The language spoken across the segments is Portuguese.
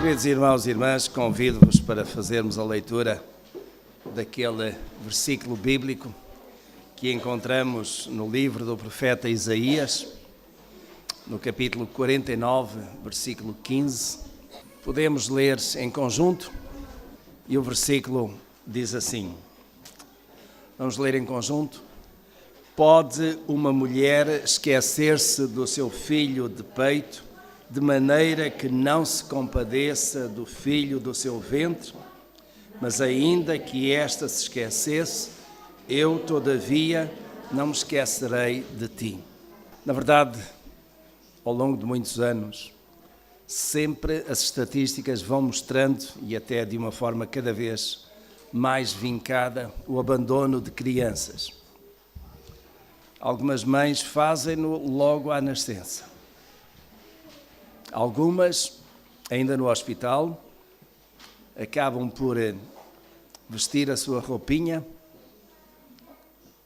Queridos irmãos e irmãs, convido-vos para fazermos a leitura daquele versículo bíblico que encontramos no livro do profeta Isaías, no capítulo 49, versículo 15. Podemos ler em conjunto e o versículo diz assim. Vamos ler em conjunto. Pode uma mulher esquecer-se do seu filho de peito, de maneira que não se compadeça do filho do seu ventre? Mas ainda que esta se esquecesse, eu, todavia, não me esquecerei de ti. Na verdade, ao longo de muitos anos, sempre as estatísticas vão mostrando, e até de uma forma cada vez mais vincada, o abandono de crianças. Algumas mães fazem-no logo à nascença. Algumas, ainda no hospital, acabam por vestir a sua roupinha,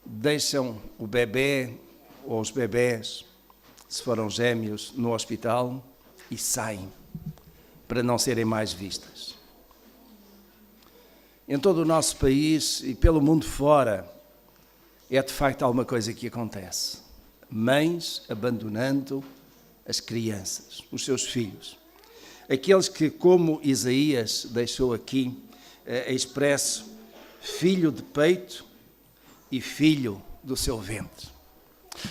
deixam o bebê ou os bebés, se foram gêmeos, no hospital e saem para não serem mais vistas. Em todo o nosso país e pelo mundo fora, é de facto alguma coisa que acontece. Mães abandonando as crianças, os seus filhos. Aqueles que, como Isaías deixou aqui, expresso filho de peito e filho do seu ventre.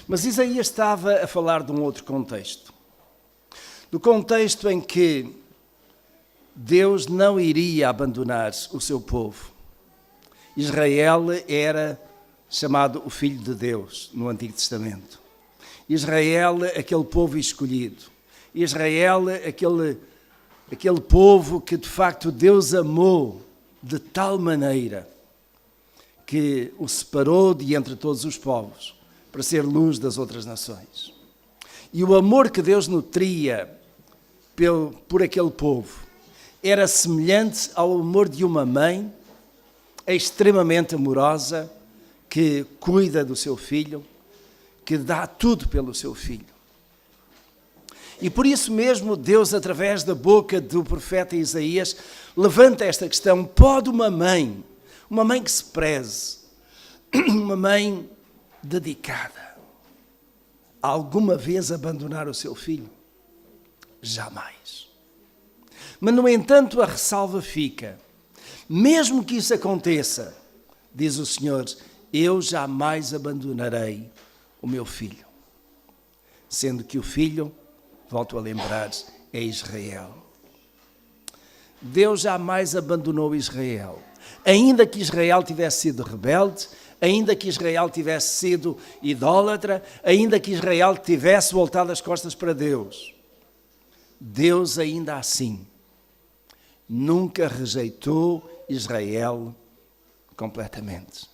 Mas Isaías estava a falar de um outro contexto. Do contexto em que Deus não iria abandonar o seu povo. Israel era chamado o Filho de Deus no Antigo Testamento. Israel, aquele povo escolhido. Israel, aquele povo que de facto Deus amou de tal maneira que o separou de entre todos os povos para ser luz das outras nações. E o amor que Deus nutria por aquele povo era semelhante ao amor de uma mãe extremamente amorosa que cuida do seu filho, que dá tudo pelo seu filho. E por isso mesmo Deus, através da boca do profeta Isaías, levanta esta questão: pode uma mãe que se preze, uma mãe dedicada, alguma vez abandonar o seu filho? Jamais. Mas, no entanto, a ressalva fica: mesmo que isso aconteça, diz o Senhor, eu jamais abandonarei o meu filho. Sendo que o filho, volto a lembrar, é Israel. Deus jamais abandonou Israel. Ainda que Israel tivesse sido rebelde, ainda que Israel tivesse sido idólatra, ainda que Israel tivesse voltado as costas para Deus, Deus ainda assim nunca rejeitou Israel completamente.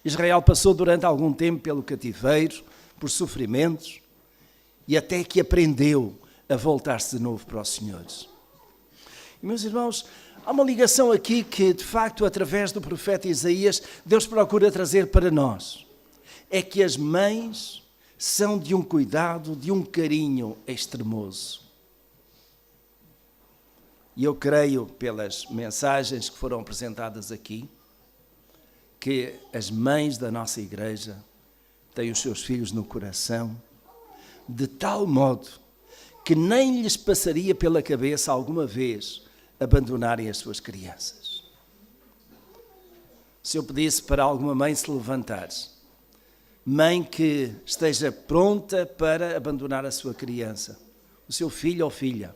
Israel passou durante algum tempo pelo cativeiro, por sofrimentos, e até que aprendeu a voltar-se de novo para o Senhor. E, meus irmãos, há uma ligação aqui que, de facto, através do profeta Isaías, Deus procura trazer para nós. É que as mães são de um cuidado, de um carinho extremoso. E eu creio, pelas mensagens que foram apresentadas aqui, que as mães da nossa igreja têm os seus filhos no coração, de tal modo que nem lhes passaria pela cabeça alguma vez abandonarem as suas crianças. Se eu pedisse para alguma mãe se levantar, mãe que esteja pronta para abandonar a sua criança, o seu filho ou filha,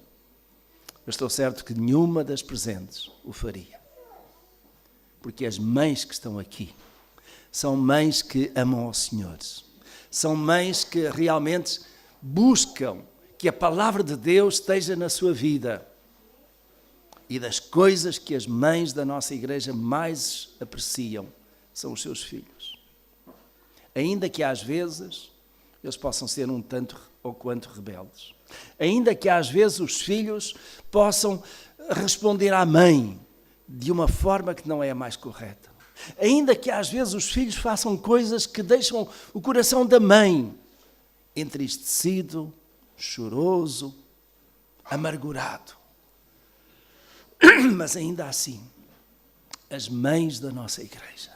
eu estou certo que nenhuma das presentes o faria. Porque as mães que estão aqui são mães que amam ao Senhor. São mães que realmente buscam que a palavra de Deus esteja na sua vida. E das coisas que as mães da nossa igreja mais apreciam são os seus filhos. Ainda que às vezes eles possam ser um tanto ou quanto rebeldes. Ainda que às vezes os filhos possam responder à mãe de uma forma que não é a mais correta. Ainda que às vezes os filhos façam coisas que deixam o coração da mãe entristecido, choroso, amargurado. Mas ainda assim, as mães da nossa igreja,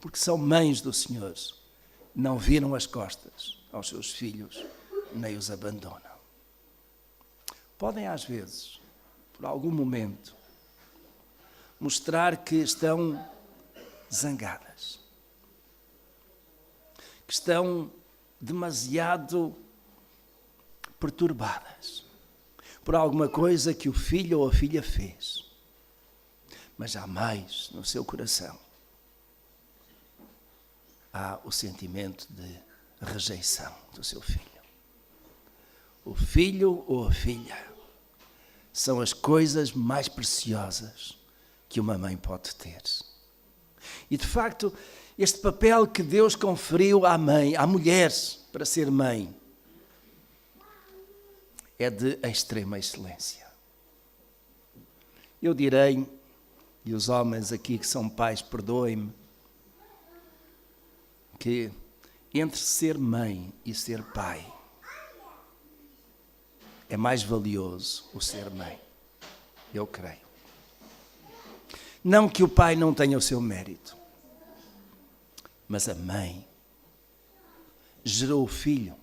porque são mães do Senhor, não viram as costas aos seus filhos, nem os abandonam. Podem, às vezes, por algum momento, mostrar que estão zangadas, que estão demasiado perturbadas por alguma coisa que o filho ou a filha fez, mas jamais no seu coração há o sentimento de rejeição do seu filho. O filho ou a filha são as coisas mais preciosas que uma mãe pode ter. E de facto, este papel que Deus conferiu à mãe, à mulher, para ser mãe, é de extrema excelência. Eu direi, e os homens aqui que são pais, perdoem-me, que entre ser mãe e ser pai, é mais valioso o ser mãe, eu creio. Não que o pai não tenha o seu mérito, mas a mãe gerou o filho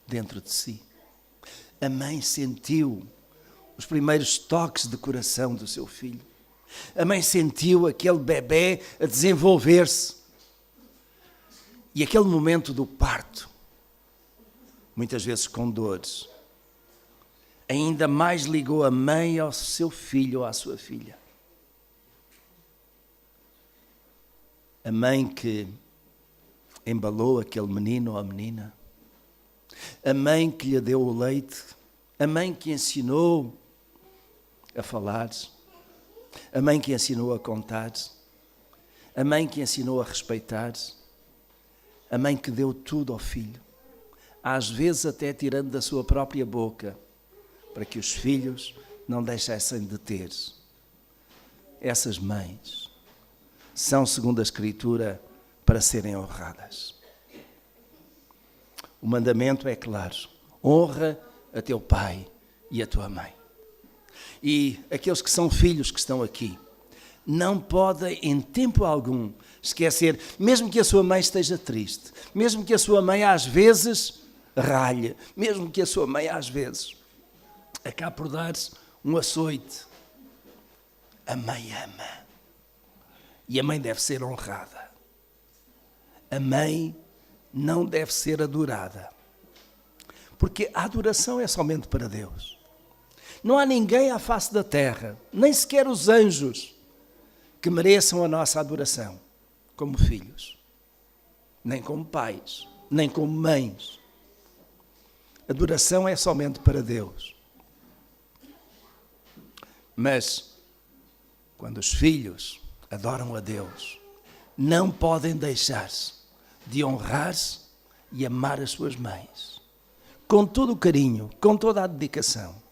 dentro de si. A mãe sentiu os primeiros toques de coração do seu filho. A mãe sentiu aquele bebê a desenvolver-se. E aquele momento do parto, muitas vezes com dores, ainda mais ligou a mãe ao seu filho ou à sua filha. A mãe que embalou aquele menino ou a menina, a mãe que lhe deu o leite, a mãe que ensinou a falar, a mãe que ensinou a contar, a mãe que ensinou a respeitar, a mãe que deu tudo ao filho, às vezes até tirando da sua própria boca, para que os filhos não deixassem de ter. Essas mães são, segundo a Escritura, para serem honradas. O mandamento é claro: honra a teu pai e a tua mãe. E aqueles que são filhos que estão aqui, não podem em tempo algum esquecer, mesmo que a sua mãe esteja triste, mesmo que a sua mãe às vezes ralhe, mesmo que a sua mãe às vezes acabe por dar um açoite, a mãe ama. E a mãe deve ser honrada. A mãe não deve ser adorada. Porque a adoração é somente para Deus. Não há ninguém à face da terra, nem sequer os anjos, que mereçam a nossa adoração como filhos, nem como pais, nem como mães. Adoração é somente para Deus. Mas, quando os filhos adoram a Deus, não podem deixar-se de honrar e amar as suas mães, com todo o carinho, com toda a dedicação.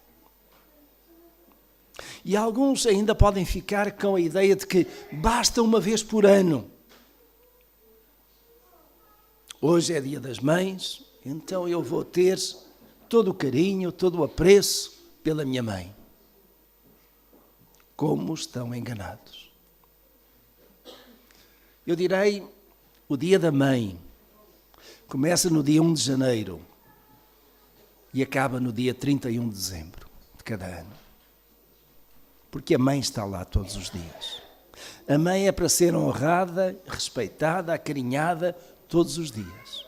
E alguns ainda podem ficar com a ideia de que basta uma vez por ano. Hoje é dia das mães, então eu vou ter todo o carinho, todo o apreço pela minha mãe. Como estão enganados. Eu direi, o dia da mãe começa no dia 1 de janeiro e acaba no dia 31 de dezembro de cada ano. Porque a mãe está lá todos os dias. A mãe é para ser honrada, respeitada, acarinhada todos os dias.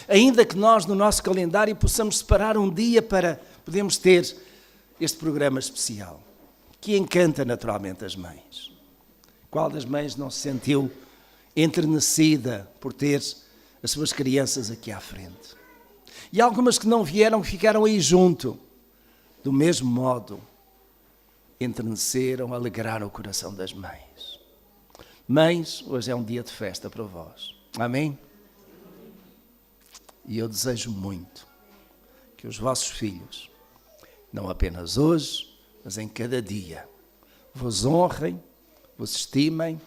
Ainda que nós no nosso calendário possamos separar um dia para podermos ter este programa especial, que encanta naturalmente as mães. Qual das mães não se sentiu enternecida por ter as suas crianças aqui à frente? E algumas que não vieram, ficaram aí junto. Do mesmo modo, enterneceram, alegraram o coração das mães. Mães, hoje é um dia de festa para vós. Amém? E eu desejo muito que os vossos filhos, não apenas hoje, mas em cada dia, vos honrem, vos estimem,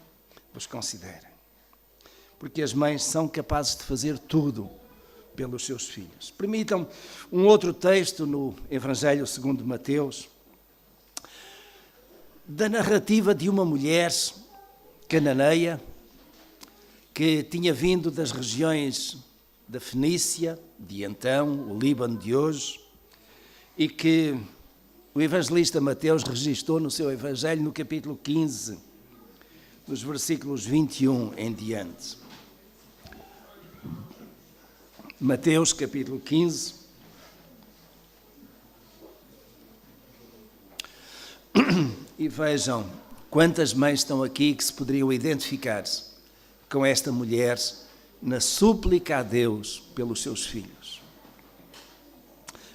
vos considerem. Porque as mães são capazes de fazer tudo pelos seus filhos. Permitam um outro texto no Evangelho segundo Mateus. da narrativa de uma mulher cananeia que tinha vindo das regiões da Fenícia, de então, o Líbano de hoje, e que o evangelista Mateus registrou no seu evangelho no capítulo 15, nos versículos 21 em diante. Mateus, capítulo 15. E vejam quantas mães estão aqui que se poderiam identificar com esta mulher na súplica a Deus pelos seus filhos.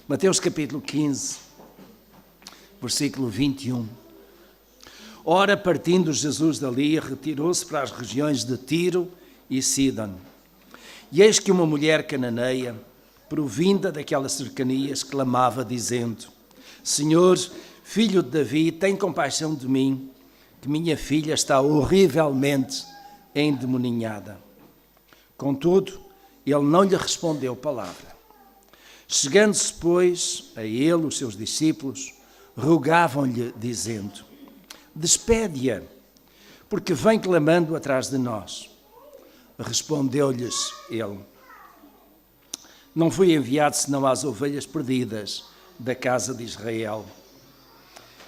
Mateus capítulo 15, versículo 21. Ora, partindo Jesus dali, retirou-se para as regiões de Tiro e Sidom. E eis que uma mulher cananeia, provinda daquelas cercanias, clamava, dizendo: Senhor, filho de Davi, tem compaixão de mim, que minha filha está horrivelmente endemoninhada. Contudo, ele não lhe respondeu palavra. Chegando-se, pois, a ele, os seus discípulos, rogavam-lhe, dizendo: Despede-a, porque vem clamando atrás de nós. Respondeu-lhes ele: Não fui enviado senão às ovelhas perdidas da casa de Israel.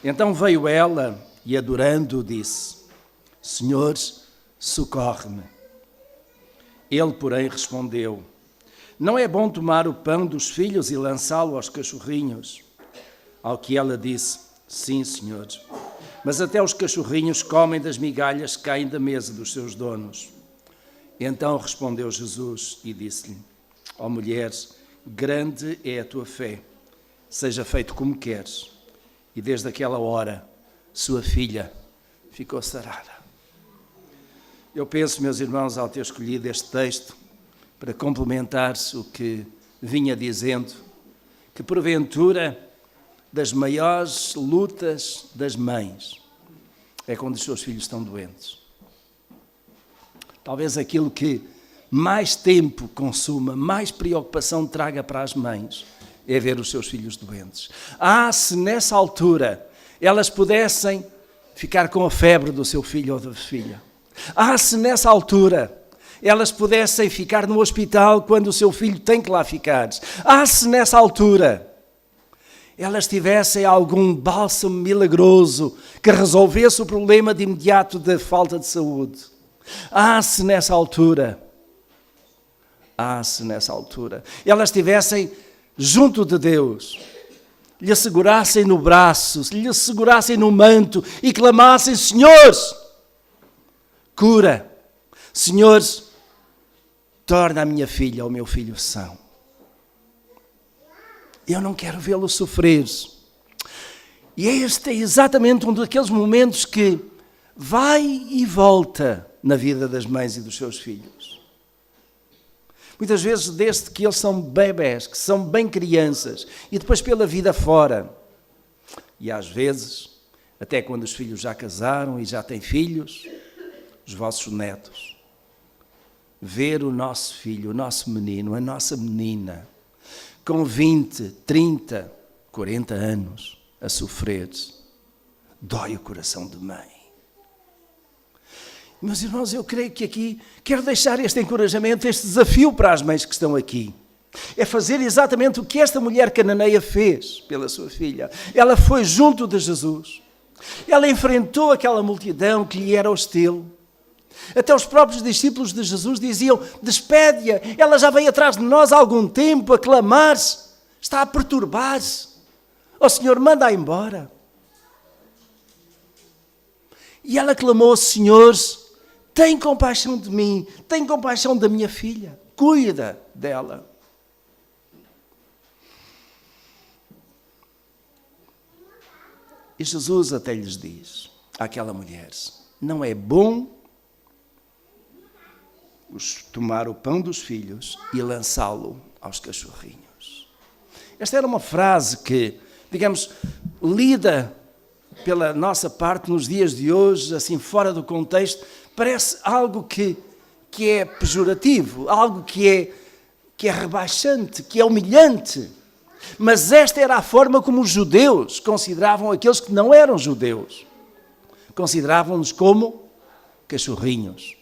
Então veio ela e, adorando, disse: Senhor, socorre-me. Ele, porém, respondeu: Não é bom tomar o pão dos filhos e lançá-lo aos cachorrinhos. Ao que ela disse: Sim, Senhor, mas até os cachorrinhos comem das migalhas que caem da mesa dos seus donos. Então respondeu Jesus e disse-lhe: Ó mulher, grande é a tua fé, seja feito como queres. E desde aquela hora, sua filha ficou sarada. Eu penso, meus irmãos, ao ter escolhido este texto, para complementar-se o que vinha dizendo, que porventura das maiores lutas das mães é quando os seus filhos estão doentes. Talvez aquilo que mais tempo consuma, mais preocupação traga para as mães, é ver os seus filhos doentes. Se nessa altura elas pudessem ficar com a febre do seu filho ou da filha. Se nessa altura elas pudessem ficar no hospital quando o seu filho tem que lá ficar. Se nessa altura elas tivessem algum bálsamo milagroso que resolvesse o problema de imediato da falta de saúde. Se nessa altura elas estivessem junto de Deus, lhe segurassem no braço, lhe segurassem no manto e clamassem: Senhor, cura, Senhor, torna a minha filha ou o meu filho são. Eu não quero vê-lo sofrer. E este é exatamente um daqueles momentos que vai e volta na vida das mães e dos seus filhos. Muitas vezes desde que eles são bebés, que são bem crianças, e depois pela vida fora. E às vezes, até quando os filhos já casaram e já têm filhos, os vossos netos. Ver o nosso filho, o nosso menino, a nossa menina, com 20, 30, 40 anos, a sofrer, dói o coração de mãe. Meus irmãos, eu creio que aqui quero deixar este encorajamento, este desafio para as mães que estão aqui. É fazer exatamente o que esta mulher cananeia fez pela sua filha. Ela foi junto de Jesus. Ela enfrentou aquela multidão que lhe era hostil. Até os próprios discípulos de Jesus diziam: Despede-a, ela já veio atrás de nós há algum tempo a clamar-se, está a perturbar-se. Ó Senhor, manda-a embora. E ela clamou: Senhor, tem compaixão de mim, tem compaixão da minha filha, cuida dela. E Jesus até lhes diz àquela mulher: Não é bom tomar o pão dos filhos e lançá-lo aos cachorrinhos. Esta era uma frase que, digamos, lida pela nossa parte nos dias de hoje, assim fora do contexto, parece algo que é pejorativo, algo que é rebaixante, que é humilhante. Mas esta era a forma como os judeus consideravam aqueles que não eram judeus. Consideravam-nos como cachorrinhos.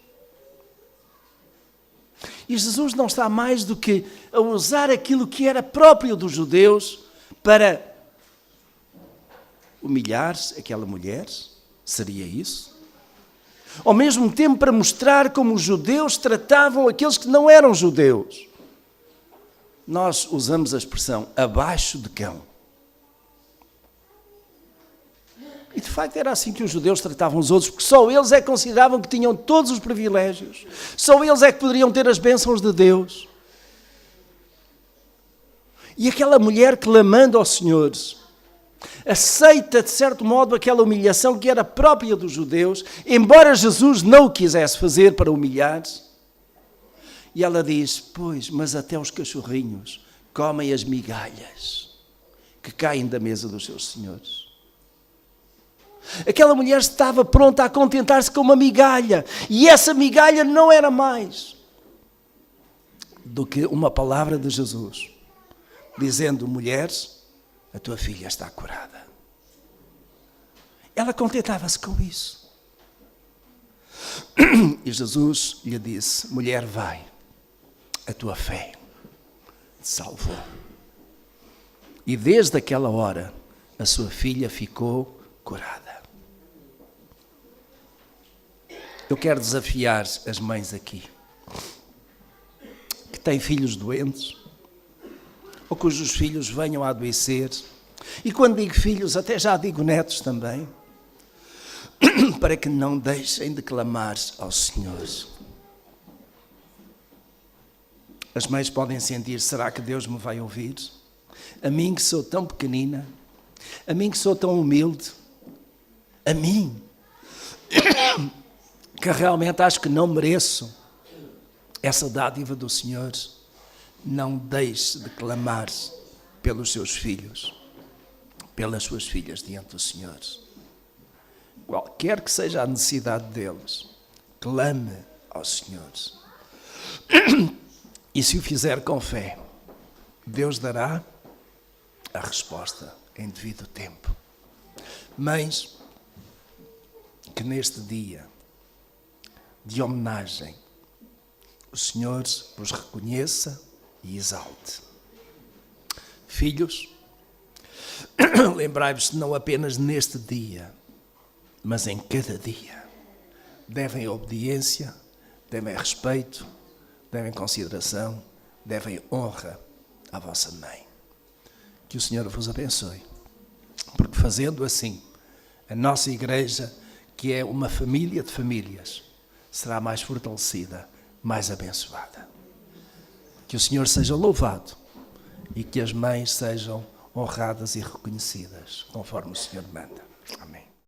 E Jesus não está mais do que a usar aquilo que era próprio dos judeus para humilhar aquela mulher, seria isso? Ao mesmo tempo para mostrar como os judeus tratavam aqueles que não eram judeus. Nós usamos a expressão abaixo de cão. E de facto era assim que os judeus tratavam os outros, porque só eles é que consideravam que tinham todos os privilégios, só eles é que poderiam ter as bênçãos de Deus. E aquela mulher clamando ao Senhor, aceita de certo modo aquela humilhação que era própria dos judeus, embora Jesus não o quisesse fazer para humilhar. E ela diz, pois, mas até os cachorrinhos comem as migalhas que caem da mesa dos seus senhores. Aquela mulher estava pronta a contentar-se com uma migalha, e essa migalha não era mais do que uma palavra de Jesus, dizendo, mulheres, a tua filha está curada. Ela contentava-se com isso. E Jesus lhe disse, mulher, vai, a tua fé te salvou. E desde aquela hora, a sua filha ficou curada. Eu quero desafiar as mães aqui, que têm filhos doentes, ou cujos filhos venham a adoecer, e quando digo filhos, até já digo netos também, para que não deixem de clamar ao Senhor. As mães podem sentir, será que Deus me vai ouvir? A mim que sou tão pequenina, a mim que sou tão humilde, a mim, que realmente acho que não mereço essa dádiva do Senhor, não deixe de clamar pelos seus filhos, pelas suas filhas diante do Senhor. Qualquer que seja a necessidade deles, clame ao Senhor. E se o fizer com fé, Deus dará a resposta em devido tempo. Mães, que neste dia de homenagem o Senhor vos reconheça e exalte. Filhos, lembrai-vos não apenas neste dia, mas em cada dia. Devem obediência, devem respeito, devem consideração, devem honra à vossa mãe. Que o Senhor vos abençoe, porque fazendo assim, a nossa igreja, que é uma família de famílias, será mais fortalecida, mais abençoada. Que o Senhor seja louvado e que as mães sejam honradas e reconhecidas, conforme o Senhor manda.